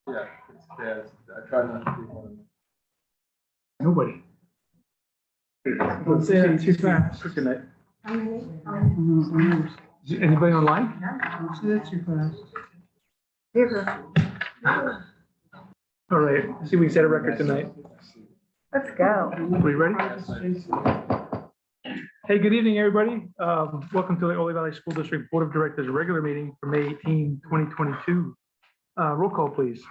Yeah, it's I try not to be one of them. Nobody. Don't say that too fast. Good night. Don't Is anybody online? say that too fast. All right, see if we can set a record tonight. Let's go. Are we ready? Hey, good evening, everybody. Welcome to the Oley Valley School District Board of Directors regular meeting for May 18, 2022. Roll call, please.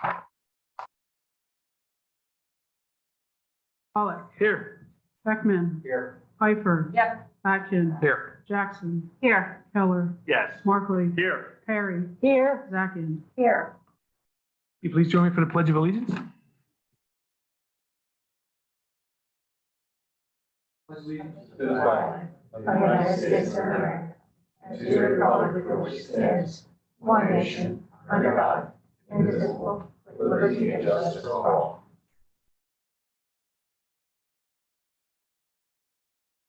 Pollock, Here. Beckman, Here. Piper. Yep. Atkin, Here. Jackson, Here. Keller, Yes. Markley, Here. Perry, Here. Zachin. Here. Can you please join me for the Pledge of Allegiance? To the flag of the United States of America, and to the republic for which it stands, one nation, under God, indivisible, with liberty and justice for all.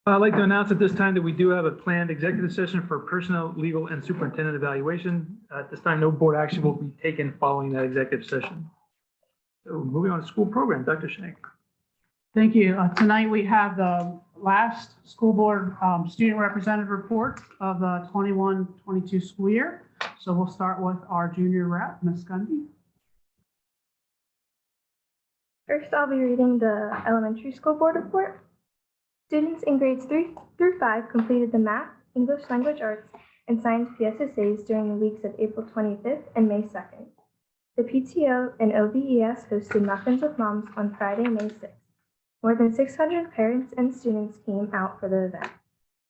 I'd like to announce at this time that we do have a planned executive session for personnel, legal, and superintendent evaluation. At this time, no board action will be taken following that executive session. So moving on to school program, Dr. Shank. Thank you. Tonight we have the last school board student representative report of the 21-22 school year. So we'll start with our junior rep, Ms. Gundy. First, I'll be reading the elementary school board report. Students in grades 3 through 5 completed the math, English language arts, and science PSSAs during the weeks of April 25th and May 2nd. The PTO and OVES hosted Muffins with Moms on Friday, May 6th. More than 600 parents and students came out for the event.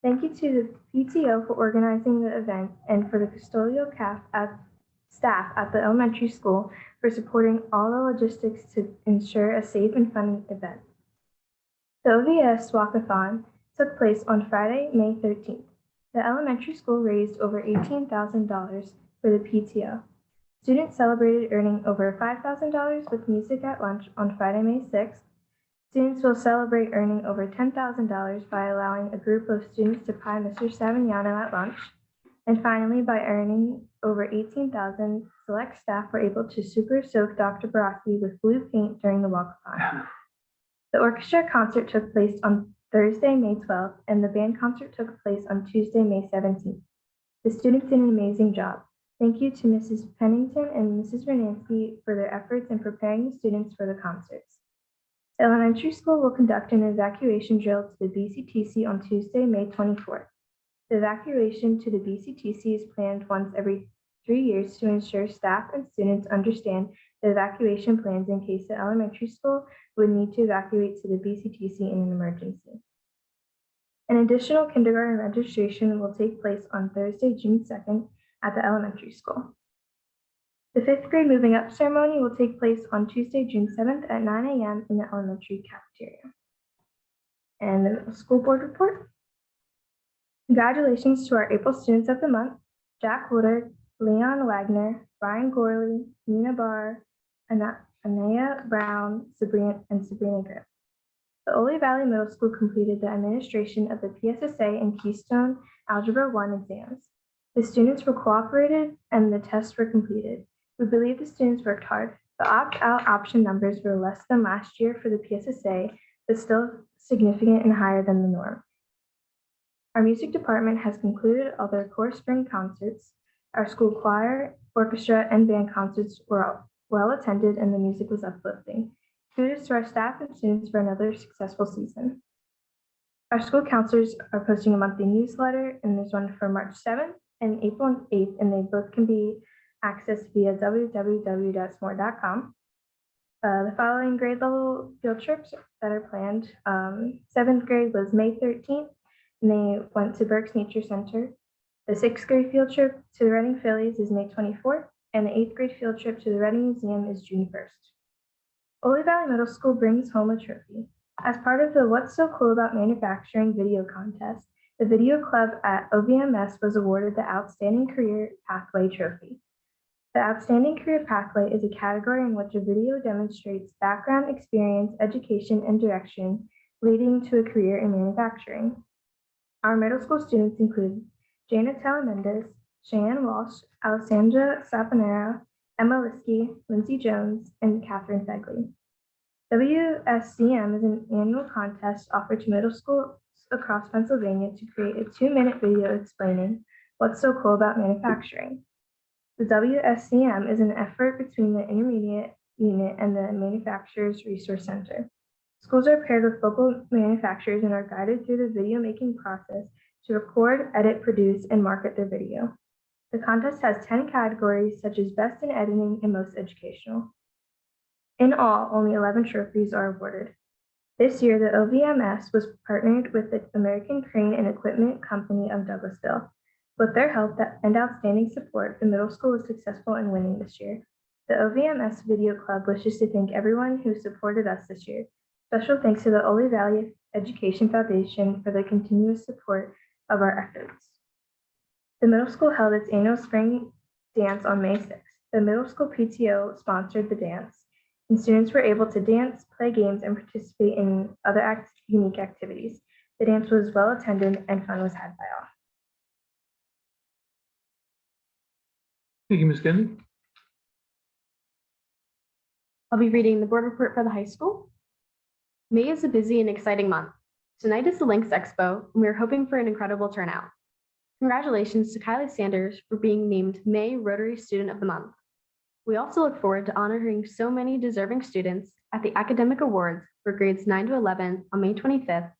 Thank you to the PTO for organizing the event and for the custodial staff at the elementary school for supporting all the logistics to ensure a safe and fun event. The OVS Walkathon took place on Friday, May 13th. The elementary school raised over $18,000 for the PTO. Students celebrated earning over $5,000 with music at lunch on Friday, May 6th. Students will celebrate earning over $10,000 by allowing a group of students to pie Mr. Savignano at lunch. And finally, by earning over $18,000, select staff were able to super soak Dr. Baraki with blue paint during the walkathon. The orchestra concert took place on Thursday, May 12th, and the band concert took place on Tuesday, May 17th. The students did an amazing job. Thank you to Mrs. Pennington and Mrs. Vernansky for their efforts in preparing the students for the concerts. The elementary school will conduct an evacuation drill to the BCTC on Tuesday, May 24th. The evacuation to the BCTC is planned once every 3 years to ensure staff and students understand the evacuation plans in case the elementary school would need to evacuate to the BCTC in an emergency. An additional kindergarten registration will take place on Thursday, June 2nd at the elementary school. The 5th grade moving up ceremony will take place on Tuesday, June 7th at 9 a.m. in the elementary cafeteria. And the middle school board report. Congratulations to our April students of the month, Jack Woodard, Leon Wagner, Brian Gorley, Nina Barr, Anaya Brown, Sabrina Grimm. The Oley Valley Middle School completed the administration of the PSSA and Keystone Algebra 1 exams. The students were cooperated and the tests were completed. We believe the students worked hard. The opt-out option numbers were less than last year for the PSSA, but still significant and higher than the norm. Our music department has concluded all their core spring concerts. Our school choir, orchestra, and band concerts were well attended and the music was uplifting. Kudos to our staff and students for another successful season. Our school counselors are posting a monthly newsletter, and there's one for March 7th and April 8th, and they both can be accessed via www.smore.com. The following grade level field trips that are planned. 7th grade was May 13th, and they went to Berks Nature Center. The 6th grade field trip to the Reading Phillies is May 24th, and the 8th grade field trip to the Reading Museum is June 1st. Oley Valley Middle School brings home a trophy. As part of the What's So Cool About Manufacturing video contest, the video club at OVMS was awarded the Outstanding Career Pathway Trophy. The Outstanding Career Pathway is a category in which a video demonstrates background, experience, education, and direction leading to a career in manufacturing. Our middle school students include Jana Telemendez, Cheyenne Walsh, Alessandra Sapanero, Emma Liskey, Lindsay Jones, and Catherine Fegley. WSCM is an annual contest offered to middle schools across Pennsylvania to create a 2-minute video explaining what's so cool about manufacturing. The WSCM is an effort between the intermediate unit and the Manufacturers Resource Center. Schools are paired with local manufacturers and are guided through the video making process to record, edit, produce, and market their video. The contest has 10 categories such as Best in Editing and Most Educational. In all, only 11 trophies are awarded. This year, the OVMS was partnered with the American Crane and Equipment Company of Douglasville. With their help and outstanding support, the middle school was successful in winning this year. The OVMS Video Club wishes to thank everyone who supported us this year. Special thanks to the Oley Valley Education Foundation for the continuous support of our efforts. The middle school held its annual spring dance on May 6th. The middle school PTO sponsored the dance, and students were able to dance, play games, and participate in other unique activities. The dance was well attended and fun was had by all. Thank you, Ms. Kennedy. I'll be reading the board report for the high school. May is a busy and exciting month. Tonight is the Links Expo, and we are hoping for an incredible turnout. Congratulations to Kylie Sanders for being named May Rotary Student of the Month. We also look forward to honoring so many deserving students at the Academic Awards for grades 9 to 11 on May 25th,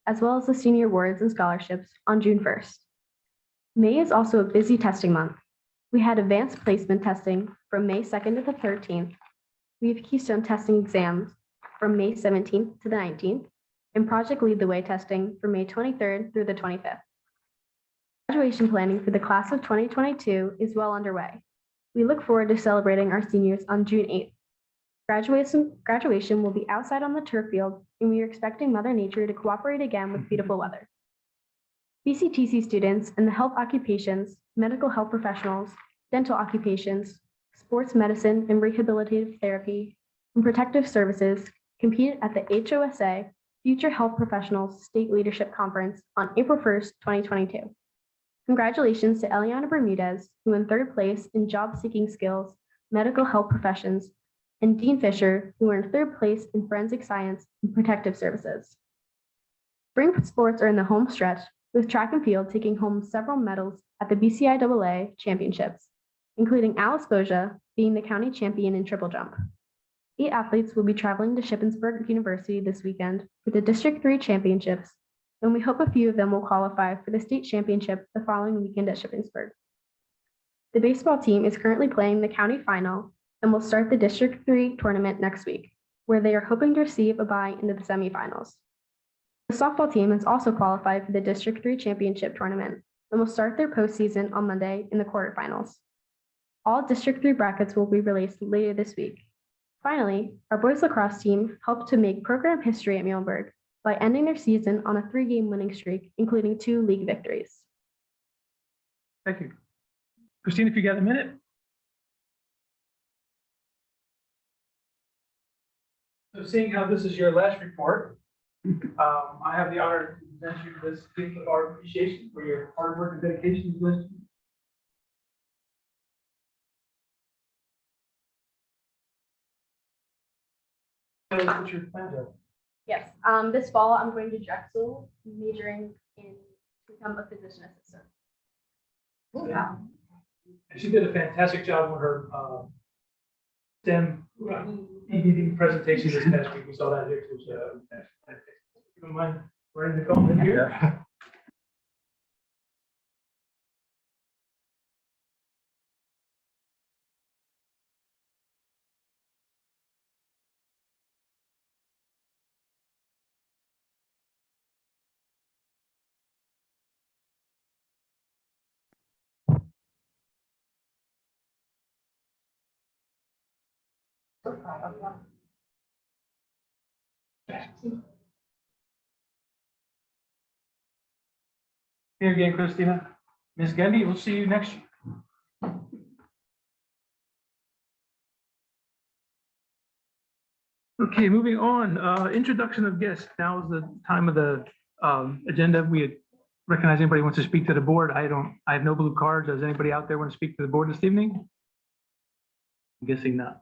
as well as the Senior Awards and Scholarships on June 1st. May is also a busy testing month. We had advanced placement testing from May 2nd to the 13th. We have Keystone testing exams from May 17th to the 19th, and Project Lead the Way testing from May 23rd through the 25th. Graduation planning for the class of 2022 is well underway. We look forward to celebrating our seniors on June 8th. Graduation will be outside on the turf field, and we are expecting Mother Nature to cooperate again with beautiful weather. BCTC students in the health occupations, medical health professionals, dental occupations, sports medicine and rehabilitative therapy, and protective services competed at the HOSA Future Health Professionals State Leadership Conference on April 1st, 2022. Congratulations to Eliana Bermudez, who won 3rd place in Job Seeking Skills, Medical Health Professions, and Dean Fisher, who earned 3rd place in Forensic Science and Protective Services. Spring sports are in the home stretch, with track and field taking home several medals at the BCIAA Championships, including Alice Boja being the county champion in triple jump. 8 athletes will be traveling to Shippensburg University this weekend for the District 3 Championships, and we hope a few of them will qualify for the state championship the following weekend at Shippensburg. The baseball team is currently playing the county final and will start the District 3 tournament next week, where they are hoping to receive a bye into the semifinals. The softball team has also qualified for the District 3 championship tournament and will start their postseason on Monday in the quarterfinals. All District 3 brackets will be released later this week. Finally, our boys lacrosse team helped to make program history at Muhlenberg by ending their season on a 3-game winning streak, including 2 league victories. Thank you. Christine, if you got a minute. So seeing how this is your last report, I have the honor to present you this gift of our appreciation for your hard work and dedication to this. What's your plan, Joe? Yes, this fall I'm going to Drexel, majoring in to become a physician assistant. Yeah. And she did a fantastic job with her STEM EDD presentation this past week. We saw that here too. So, if you don't mind writing the comment here. Yeah. Here again, Christina. Ms. Gendy, we'll see you next year. Okay, moving on. Introduction of guests. Now is the time of the agenda. We recognize anybody who wants to speak to the board. I have no blue cards. Does anybody out there want to speak to the board this evening? I'm guessing not.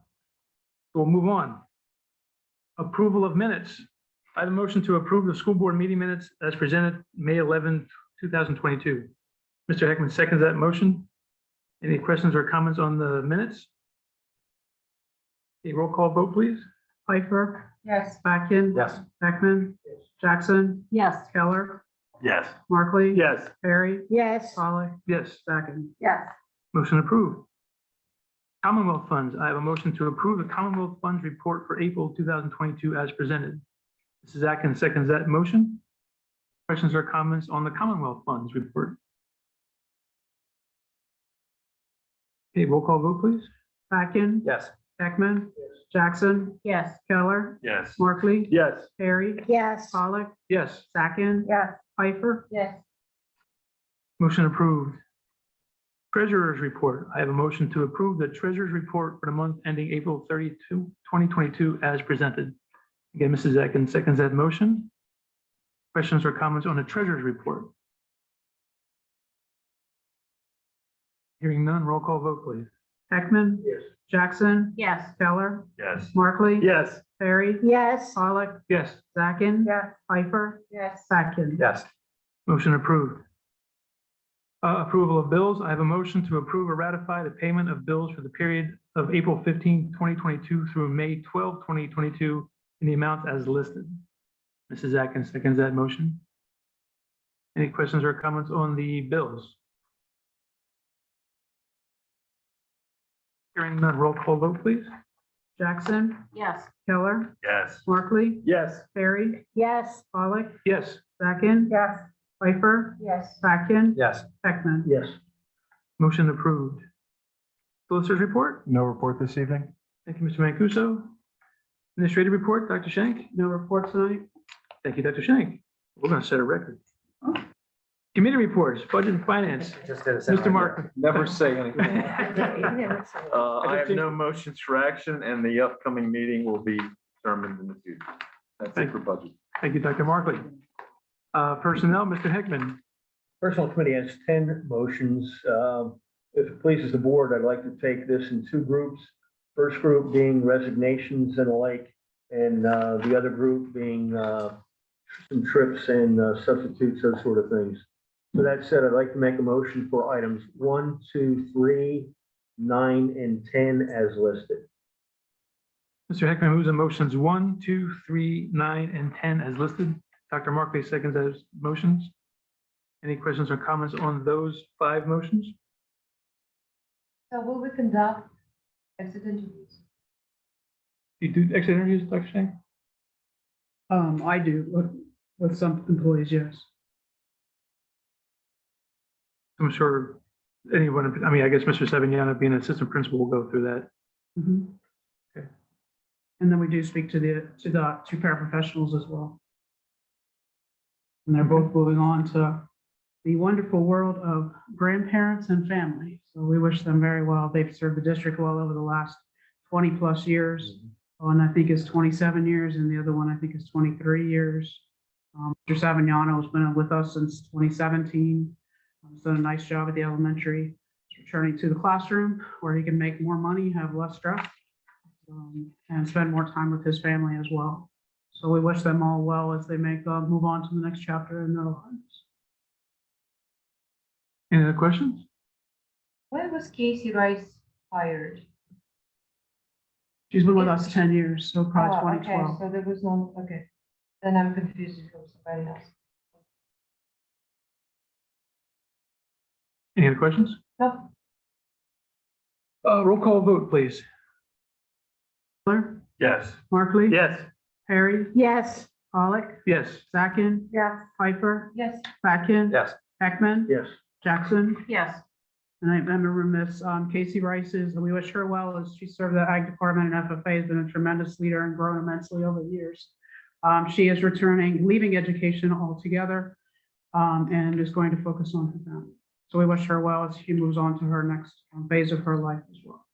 So we'll move on. Approval of minutes. I have a motion to approve the school board meeting minutes as presented May 11, 2022. Mr. Heckman seconds that motion. Any questions or comments on the minutes? A roll call vote, please. Piper, Yes. Backin. Yes. Beckman, Jackson, Yes. Keller, Yes. Markley. Yes. Perry, Yes. Pollock, Yes, Backin. Yes. motion approved. Commonwealth funds. I have a motion to approve the Commonwealth funds report for April 2022 as presented. Mrs. Atkins seconds that motion. Questions or comments on the Commonwealth funds report? Okay, roll call vote, please. Backin. Yes. Beckman, Jackson, Yes. Keller, Yes. Markley. Yes. Perry, Yes. Pollock, Yes, Backin, Yes. Piper, Yes. motion approved. Treasurer's report. I have a motion to approve the treasurer's report for the month ending April 32, 2022 as presented. Again, Mrs. Atkins seconds that motion. Questions or comments on the treasurer's report? Hearing none, roll call vote, please. Beckman, Yes. Jackson, Yes. Keller, Yes. Markley. Yes. Perry, Yes. Pollock, Yes, Zachin. Yes. Piper, Yes. Backin. Yes. motion approved. Approval of bills. I have a motion to approve or ratify the payment of bills for the period of April 15, 2022 through May 12, 2022 in the amounts as listed. Mrs. Atkins seconds that motion. Any questions or comments on the bills? Hearing none, roll call vote, please. Jackson, Yes. Keller, Yes. Markley, Yes. Perry, Yes. Pollock, Yes, Zachin. Yes. Piper, Yes. Backin. Yes. Beckman. Yes. motion approved. Solicitor's report. No report this evening? Thank you, Mr. Mancuso. Administrative report, Dr. Shank. No report tonight. Thank you, Dr. Shank. We're going to set a record. Committee reports, budget and finance. Mr. Mark. Never say anything. I I have think- no motions for action, and the upcoming meeting will be determined in the future. That's it for budget. Thank you, Dr. Markley. Personnel, Mr. Hickman. Personnel Committee has 10 motions. If it pleases the board, I'd like to take this in two groups. First group being resignations and the like, and the other group being some trips and substitutes, those sort of things. So that said, I'd like to make a motion for items 1, 2, 3, 9, and 10 as listed. Mr. Hickman moves the motions 1, 2, 3, 9, and 10 as listed. Dr. Markley seconds those motions. Any questions or comments on those 5 motions? So will we conduct exit interviews? You do exit interviews, Dr. Shank? I do with some employees, yes. I'm sure anyone, I mean, I guess Mr. Savignano, being an assistant principal, will go through that. Mhm. Okay. And then we do speak to the two paraprofessionals as well. And they're both moving on to the wonderful world of grandparents and family. So we wish them very well. They've served the district well over the last 20+ years. One I think is 27 years, and the other one I think is 23 years. Mr. Savignano has been with us since 2017. He's done a nice job at the elementary. He's returning to the classroom where he can make more money, have less stress, and spend more time with his family as well. So we wish them all well as they move on to the next chapter in their lives. Any other questions? When was Casey Rice hired? She's been with us 10 years, so probably Oh, okay, 2012. so there was no, okay. Then I'm confused from somebody else. Any other questions? No. Roll call vote, please. Keller, Yes. Markley. Yes. Perry, Yes. Pollock, Yes, Zachin, Yes. Piper, Yes. Backin. Yes. Beckman. Yes. Jackson. Yes. And I'm remiss, Casey Rice is, we wish her well as she served the Ag Department and FFA, has been a tremendous leader and grown immensely over the years. She is leaving education altogether, and is going to focus on her family. So we wish her well as she moves on to her next phase of her life as well.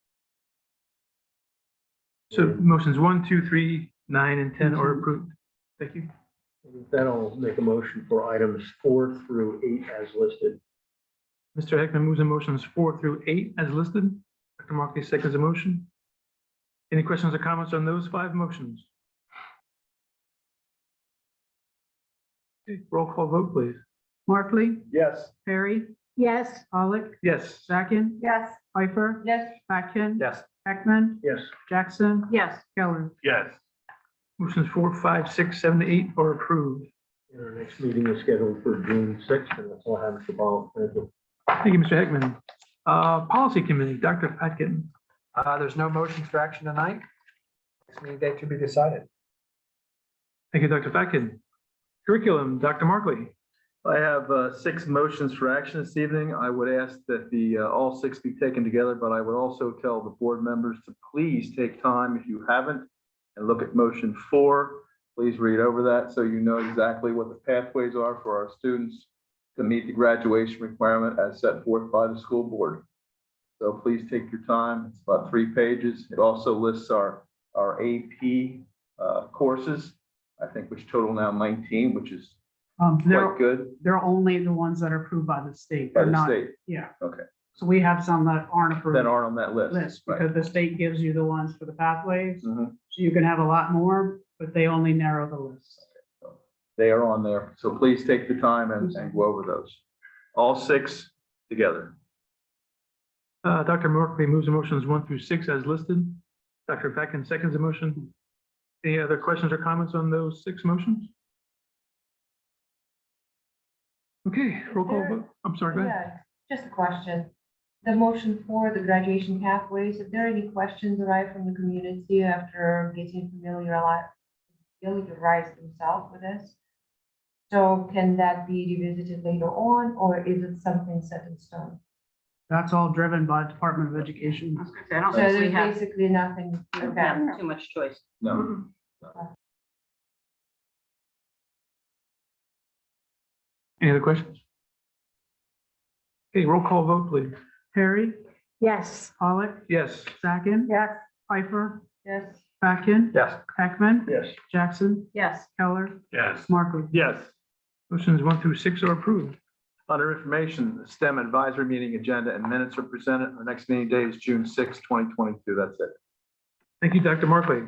so motions 1, 2, 3, 9, and 10 are approved. Thank you. Then I'll make a motion for items 4 through 8 as listed. Mr. Heckman moves the motions 4 through 8 as listed. Dr. Markley seconds the motion. Any questions or comments on those 5 motions? Okay, roll call vote, please. Markley, Yes. Perry, Yes. Pollock, Yes. Sacken, Yes. Piper, Yes. Patkin, Yes. Heckman, Yes. Jackson, Yes. Keller. Yes. Motions 4, 5, 6, 7, 8 are approved. And our next meeting is scheduled for June 6th, and that's all I have, Mr. Ball. Thank you. Thank you, Mr. Heckman. Policy Committee, Dr. Patkin. There's no motions for action tonight. Next meeting date to be decided. Thank you, Dr. Patkin. Curriculum, Dr. Markley. I have 6 motions for action this evening. I would ask that all 6 be taken together, but I would also tell the board members to please take time, if you haven't, and look at motion 4. Please read over that so you know exactly what the pathways are for our students to meet the graduation requirement as set forth by the school board. So please take your time. It's about 3 pages. It also lists our AP courses, I think, which total now 19, which is They're, quite good they're only the ones that are approved by the state. by They're the not- state. Yeah. Okay, So we have some that aren't approved. that aren't on that list. Right. Because the state gives you the ones for the pathways. Mhm. So you can have a lot more, but they only narrow the list. They are on there, so please take the time and go over those. All 6 together. Dr. Markley moves the motions 1 through 6 as listed. Dr. Patkin seconds the motion. Any other questions or comments on those 6 motions? Okay, roll call vote. I'm sorry, go ahead. Yeah, just a question. The motion for the graduation pathways, if there are any questions arrived from the community after getting familiarized themselves with this? So can that be revisited later on, or is it something set in stone? That's all driven by Department of Education. So there's basically nothing. Okay. Too much choice. No, Any other questions? Okay, roll call vote, please. Perry, Yes. Pollock, Yes. Sacken, Yes. Piper, Yes. Patkin, Yes. Heckman, Yes. Jackson, Yes. Keller, yes. Markley. Yes. Motions 1 through 6 are approved. Under information, the STEM advisory meeting agenda and minutes are presented. Our next meeting date is June 6, 2022. That's it. Thank you, Dr. Markley.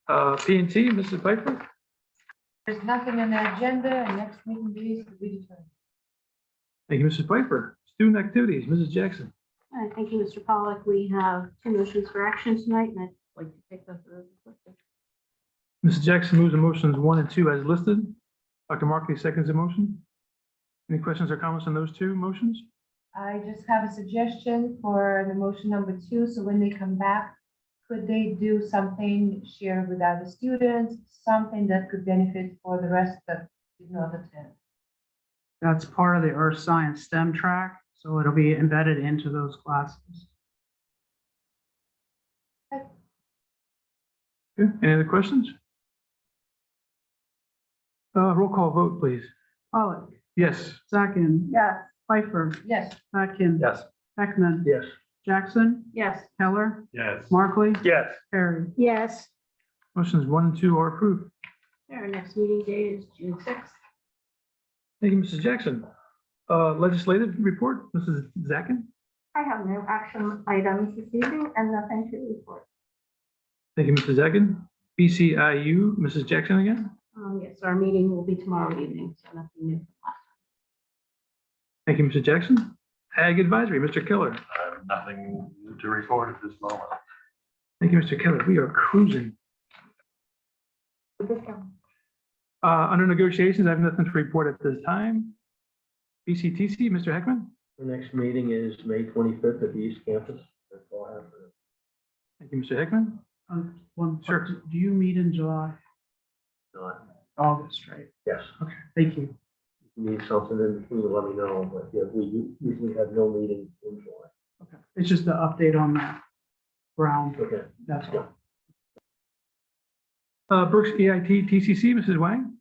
P&T, Mrs. Piper. There's nothing on the agenda, and next meeting days to be determined. Thank you, Mrs. Piper. Student activities, Mrs. Jackson. Thank you, Mr. Pollock. We have 2 motions for action tonight, and I'd like to take those as listed. Mrs. Jackson moves the motions 1 and 2 as listed. Dr. Markley seconds the motion. Any questions or comments on those 2 motions? I just have a suggestion for the motion number 2, so when they come back, could they do something, share with other students, something that could benefit for the rest that did not attend? That's part of the Earth Science STEM track, so it'll be embedded into those classes. Okay, any other questions? Roll call vote, please. Pollock, Yes. Sacken, Yes. Piper, Yes. Patkin. Yes. Heckman, Yes. Jackson, Yes. Keller, Yes. Markley, Yes. Perry. Yes. Motions 1 and 2 are approved. Our next meeting date is June 6th. Thank you, Mrs. Jackson. Legislative report, Mrs. Zacken. I have no action items this evening and nothing to report. Thank you, Mrs. Zacken. BCIU, Mrs. Jackson again. Yes, our meeting will be tomorrow evening, so nothing new from last Thank you, Mrs. Jackson. Ag Advisory, Mr. Keller. Nothing to report at this moment. Thank you, Mr. Keller. We are cruising. time. Under negotiations, I have nothing to report at this time. BCTC, Mr. Heckman. The next meeting is May 25th at the East Campus. That's all I have for you. Thank you, Mr. Heckman. Sure. Do you meet in July? August, right? Yes. Okay, thank you. If you need something in between, let me know, but yeah, we usually have no meeting in July. Okay, it's just an update on that ground, Okay. that's all. Brooks EIT TCC, Mrs. Wang.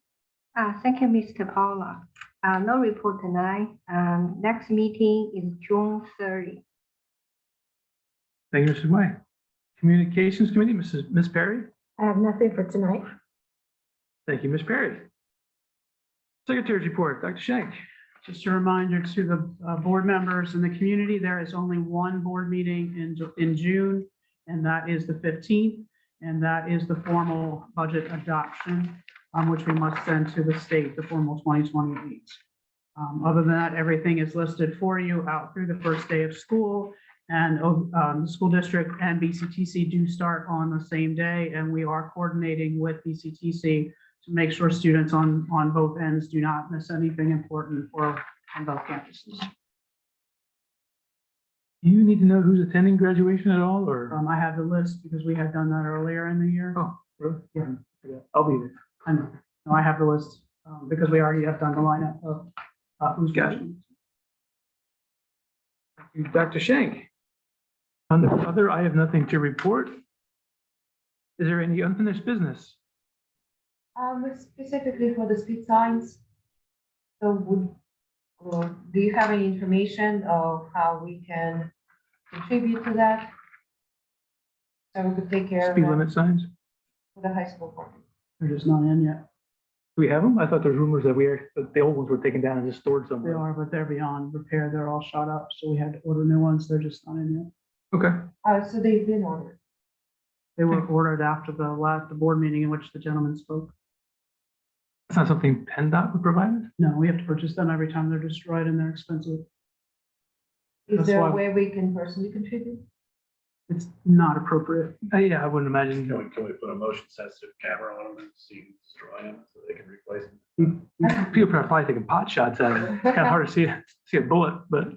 Thank you, Mr. Paula. No report tonight. Next meeting is June 30. Thank you, Mrs. Wang. Communications Committee, Ms. Perry. I have nothing for tonight. Thank you, Ms. Perry. Secretary's report, Dr. Shank. Just a reminder to the board members in the community, there is only one board meeting in June, and that is the 15th. and that is the formal budget adoption, which we must send to the state, the formal 2028. Other than that, everything is listed for you out through the first day of school. And the school district and BCTC do start on the same day, and we are coordinating with BCTC to make sure students on both ends do not miss anything important on both campuses. Do you need to know who's attending graduation at all, or? I have the list because we had done that earlier in the year. Oh, really? Yeah. I'll be there. I know. No, I have the list because we already have done the lineup of who's Got it. going. Dr. Shank. On the other, I have nothing to report. Is there any unfinished business? Specifically for the speed signs. So do you have any information of how we can contribute to that? So we could take care of Speed that limit signs? for the high school parking. They're just not in yet. Do we have them? I thought there was rumors that that the old ones were taken down and just stored They somewhere. are, but they're beyond repair. They're all shot up. So we had to order new ones. They're just not in yet. Okay. So they've been ordered. They were ordered after the board meeting in which the gentleman spoke. It's not something PennDOT would provide us? No, we have to purchase them every time they're destroyed and they're expensive. Is That's there why- a way we can personally contribute? It's not appropriate. Yeah, I wouldn't imagine. Can we put a motion sensitive camera on them and see destroy them so they can replace them? People are probably taking pot shots at it. It's kind of hard to see a bullet, but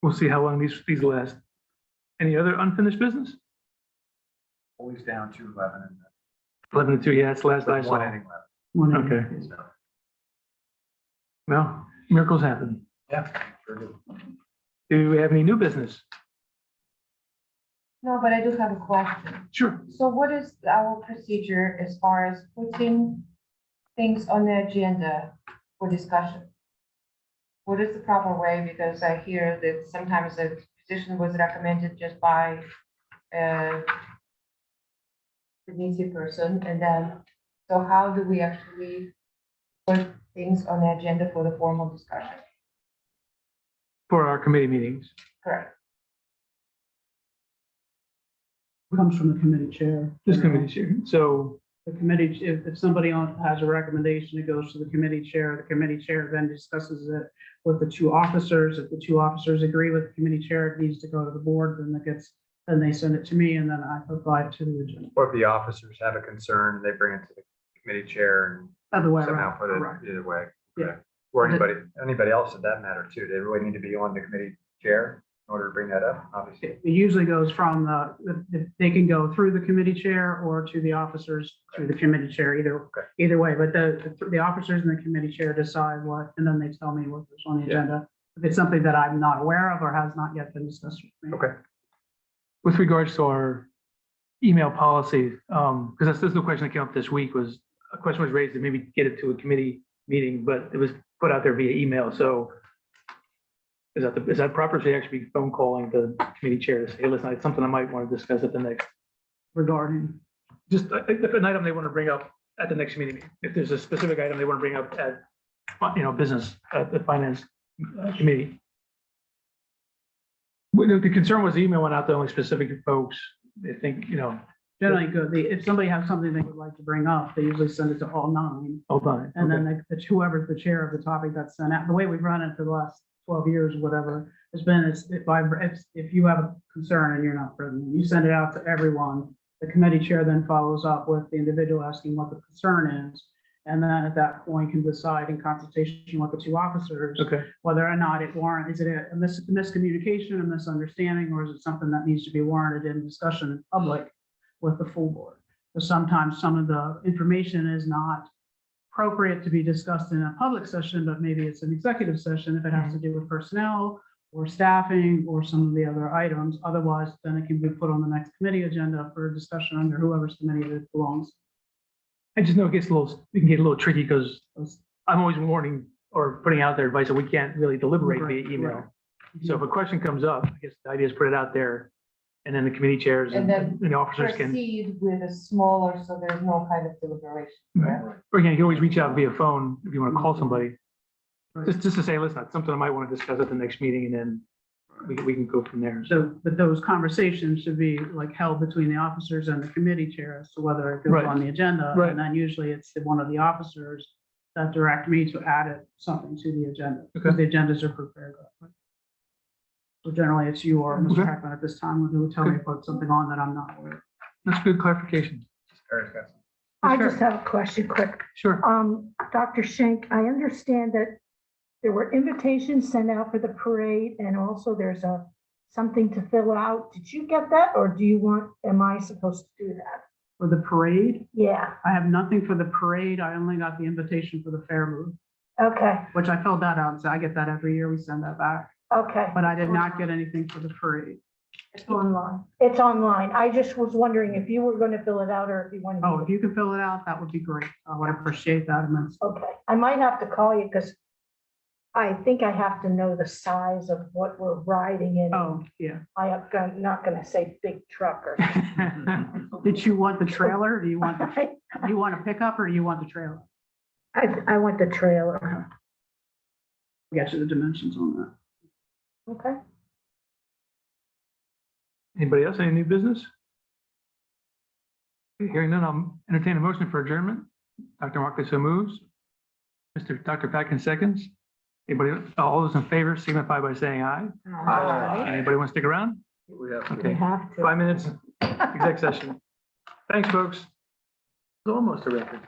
we'll see how long these last. Any other unfinished business? Always down to 11 and 11 to 2, yeah, that's the last I one saw. inning left. One of Okay. these. Well, miracles happen. Yeah, sure do. Do we have any new business? No, but I do have a question. Sure. So what is our procedure as far as putting things on the agenda for discussion? What is the proper way? Because I hear that sometimes a position was recommended just by the needy person, and then, so how do we actually put things on the agenda for the formal discussion? For our committee meetings. Correct. Comes from the committee chair. This committee chair. So, The committee, if somebody has a recommendation, it goes to the committee chair. The committee chair then discusses it with the two officers. If the two officers agree with the committee chair, it needs to go to the board, then they send it to me and then I provide it to the agenda. Or if the officers have a concern, they bring it to the committee chair and Other way somehow around. put Correct. it either way. Yeah. Okay. Or anybody else for that matter too. They really need to be on the committee chair in order to bring that up, obviously. It usually goes from they can go through the committee chair or to the officers through the committee chair, either way. But the officers and the committee chair decide what, and then they tell me what's on the agenda. If it's something that I'm not aware of or has not yet been discussed with me. Okay. with regards to our email policy, because that's the question that came up this week, was a question was raised to maybe get it to a committee meeting, but it was put out there via email. So is that proper? Should actually be phone calling the committee chair to say, hey, listen, it's something I might want to discuss at the next, Regarding, just if an item they want to bring up at the next meeting. If there's a specific item they want to bring up at, business, at the finance committee. The concern was the email went out to only specific folks. They think, generally good. If somebody has something they would like to bring up, they usually send it to all 9. hold on. And then whoever's the chair of the topic that's sent out, the way we've run it for the last 12 years, or whatever, has been, if you have a concern and you're not present, you send it out to everyone. The committee chair then follows up with the individual asking what the concern is. And then at that point can decide in consultation with the two officers, Okay. whether or not is it a miscommunication, a misunderstanding, or is it something that needs to be warranted in discussion in public with the full board? Because sometimes some of the information is not appropriate to be discussed in a public session, but maybe it's an executive session if it has to do with personnel or staffing or some of the other items. Otherwise, then it can be put on the next committee agenda for a discussion under whoever's committee it belongs. I just know it can get a little tricky because I'm always warning or putting out there advice that we can't really deliberate via email. Right. So if a question comes up, I guess the idea is put it out there and then the committee chairs And then and the officers can, proceed with a smaller, so there's no kind of deliberation. or again, you can always reach out via phone if you want to call somebody. Just to say, listen, that's something I might want to discuss at the next meeting and then we can go from there. So, but those conversations should be like held between the officers and the committee chair as to whether it goes Right. on the agenda. Right. And then usually it's one of the officers that direct me to add something to the agenda, because the agendas are prepared that way. So generally it's you or Mr. Okay. Heckman at this time who would tell me to put something on that I'm not aware of. That's good clarification. Eric, that's- I Sure. just have a question quick. Sure. Dr. Schenk, I understand that there were invitations sent out for the parade and also there's something to fill out. Did you get that or am I supposed to do that? For the parade, Yeah, I have nothing for the parade. I only got the invitation for the fair move, okay, which I filled that out. So I get that every year. We send that back, okay. but I did not get anything for the parade. It's online. It's online. I just was wondering if you were going to fill it out or if you wanted. Oh, me if to. you can fill it out, that would be great. I would appreciate that immensely. Okay, I might have to call you because I think I have to know the size of what we're riding in. Oh, yeah. I am not going to say big truck or. Did you want the trailer? Do you want a pickup or do you want the trailer? I want the trailer. Get you the dimensions on that. Okay. Anybody else? Any new business? Okay, hearing none, I'll entertain a motion for adjournment. Dr. Markley so moves. Dr. Patkin seconds. Anybody, all those in favor signify by saying aye. Anybody want to stick around? We have. Okay, have to. 5 minutes, exec session. Thanks, folks. It's almost a record.